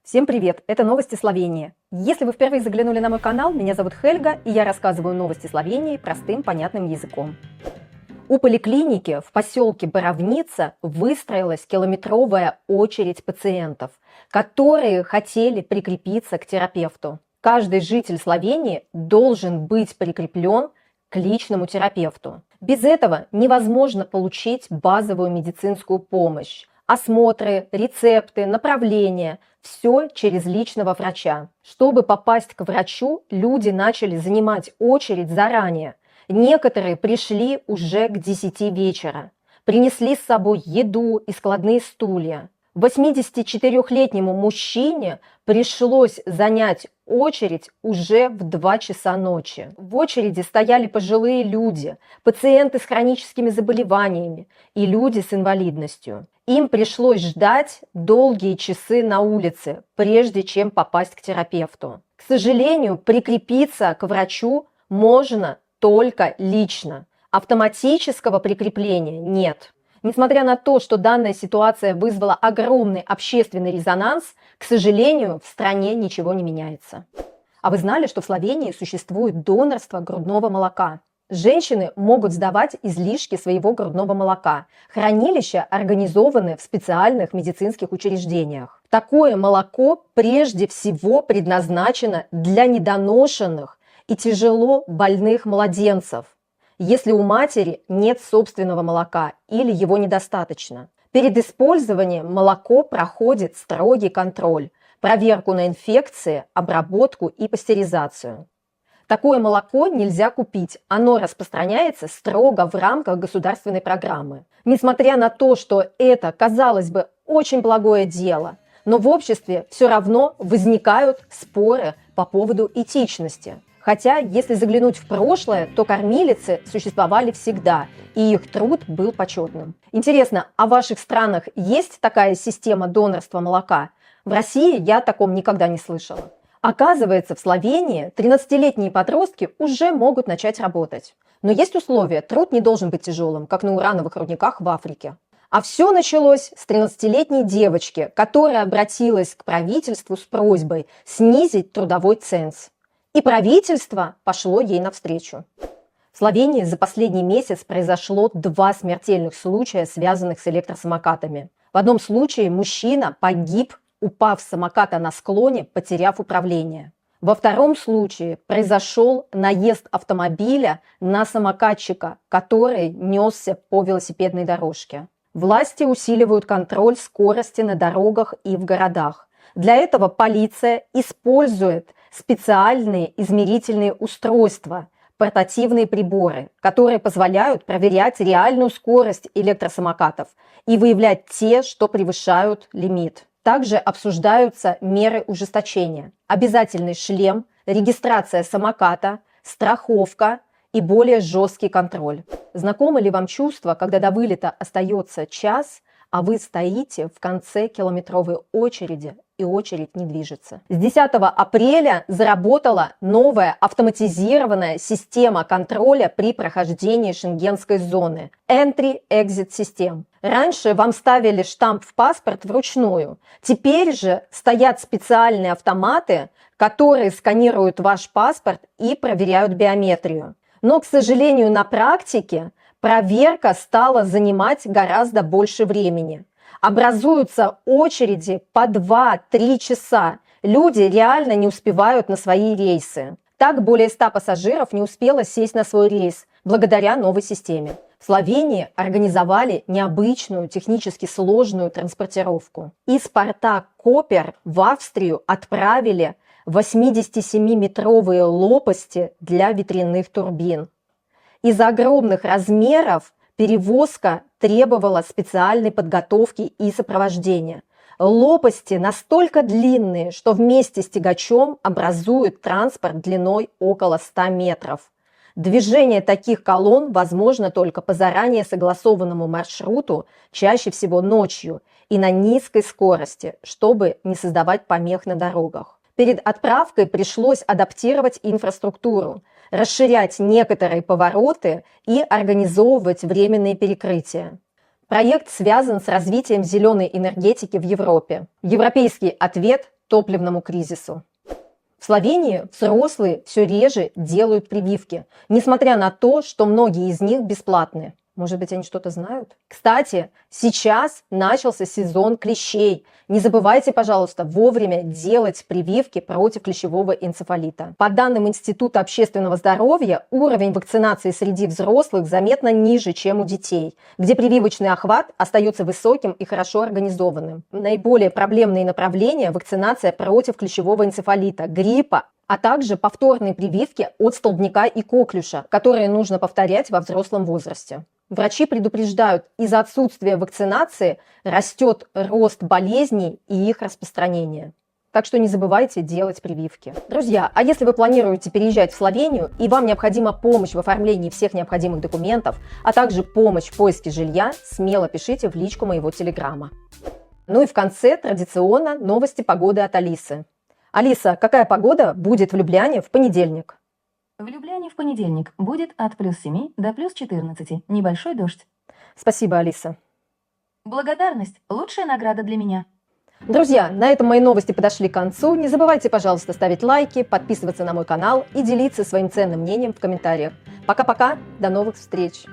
Всем привет! Это новости Словении. Если вы впервые заглянули на мой канал, меня зовут Хельга, и я рассказываю новости Словении простым, понятным языком. У поликлиники в поселке Боровница выстроилась километровая очередь пациентов, которые хотели прикрепиться к терапевту. Каждый житель Словении должен быть прикреплен к личному терапевту. Без этого невозможно получить базовую медицинскую помощь. Осмотры, рецепты, направления – все через личного врача. Чтобы попасть к врачу, люди начали занимать очередь заранее. Некоторые пришли уже к 10 вечера. Принесли с собой еду и складные стулья. 84-летнему мужчине пришлось занять очередь уже в 2 часа ночи. В очереди стояли пожилые люди, пациенты с хроническими заболеваниями и люди с инвалидностью. Им пришлось ждать долгие часы на улице, прежде чем попасть к терапевту. К сожалению, прикрепиться к врачу можно только лично. Автоматического прикрепления нет. Несмотря на то, что данная ситуация вызвала огромный общественный резонанс, к сожалению, в стране ничего не меняется. А вы знали, что в Словении существует донорство грудного молока? Женщины могут сдавать излишки своего грудного молока. Хранилища организованы в специальных медицинских учреждениях. Такое молоко прежде всего предназначено для недоношенных и тяжело больных младенцев, если у матери нет собственного молока или его недостаточно. Перед использованием молоко проходит строгий контроль, проверку на инфекции, обработку и пастеризацию. Такое молоко нельзя купить, оно распространяется строго в рамках государственной программы. Несмотря на то, что это, казалось бы, очень благое дело, но в обществе все равно возникают споры по поводу этичности. Хотя, если заглянуть в прошлое, то кормилицы существовали всегда, и их труд был почетным. Интересно, а в ваших странах есть такая система донорства молока? В России я о таком никогда не слышала. Оказывается, в Словении 13-летние подростки уже могут начать работать. Но есть условия, труд не должен быть тяжелым, как на урановых рудниках в Африке. А все началось с 13-летней девочки, которая обратилась к правительству с просьбой снизить трудовой ценз. И правительство пошло ей навстречу. В Словении за последний месяц произошло 2 смертельных случая, связанных с электросамокатами. В одном случае мужчина погиб, упав с самоката на склоне, потеряв управление. Во втором случае произошел наезд автомобиля на самокатчика, который несся по велосипедной дорожке. Власти усиливают контроль скорости на дорогах и в городах. Для этого полиция использует специальные измерительные устройства, портативные приборы, которые позволяют проверять реальную скорость электросамокатов и выявлять те, что превышают лимит. Также обсуждаются меры ужесточения. Обязательный шлем, регистрация самоката, страховка и более жесткий контроль. Знакомо ли вам чувство, когда до вылета остается час, а вы стоите в конце километровой очереди, и очередь не движется? С 10 апреля заработала новая автоматизированная система контроля при прохождении шенгенской зоны – Entry-Exit System. Раньше вам ставили штамп в паспорт вручную. Теперь же стоят специальные автоматы, которые сканируют ваш паспорт и проверяют биометрию. Но, к сожалению, на практике проверка стала занимать гораздо больше времени. Образуются очереди по 2-3 часа. Люди реально не успевают на свои рейсы. Так, более 100 пассажиров не успело сесть на свой рейс благодаря новой системе. В Словении организовали необычную, технически сложную транспортировку. Из порта Копер в Австрию отправили 87-метровые лопасти для ветряных турбин. Из-за огромных размеров перевозка требовала специальной подготовки и сопровождения. Лопасти настолько длинные, что вместе с тягачом образуют транспорт длиной около 100 метров. Движение таких колонн возможно только по заранее согласованному маршруту, чаще всего ночью, и на низкой скорости, чтобы не создавать помех на дорогах. Перед отправкой пришлось адаптировать инфраструктуру, расширять некоторые повороты и организовывать временные перекрытия. Проект связан с развитием зеленой энергетики в Европе. Европейский ответ топливному кризису. В Словении взрослые все реже делают прививки, несмотря на то, что многие из них бесплатные. Может быть, они что-то знают? Кстати, сейчас начался сезон клещей. Не забывайте, пожалуйста, вовремя делать прививки против клещевого энцефалита. По данным Института общественного здоровья, уровень вакцинации среди взрослых заметно ниже, чем у детей, где прививочный охват остается высоким и хорошо организованным. Наиболее проблемные направления – вакцинация против клещевого энцефалита, гриппа, а также повторные прививки от столбняка и коклюша, которые нужно повторять во взрослом возрасте. Врачи предупреждают, из-за отсутствия вакцинации растет рост болезней и их распространение. Так что не забывайте делать прививки. Друзья, а если вы планируете переезжать в Словению и вам необходима помощь в оформлении всех необходимых документов, а также помощь в поиске жилья, смело пишите в личку моего телеграма. Ну и в конце традиционно новости погоды от Алисы. Алиса, какая погода будет в Любляне в понедельник? В Любляне в понедельник будет от +7 до +14. Небольшой дождь. Спасибо, Алиса. Благодарность – лучшая награда для меня. Друзья, на этом мои новости подошли к концу. Не забывайте, пожалуйста, ставить лайки, подписываться на мой канал и делиться своим ценным мнением в комментариях. Пока-пока, до новых встреч!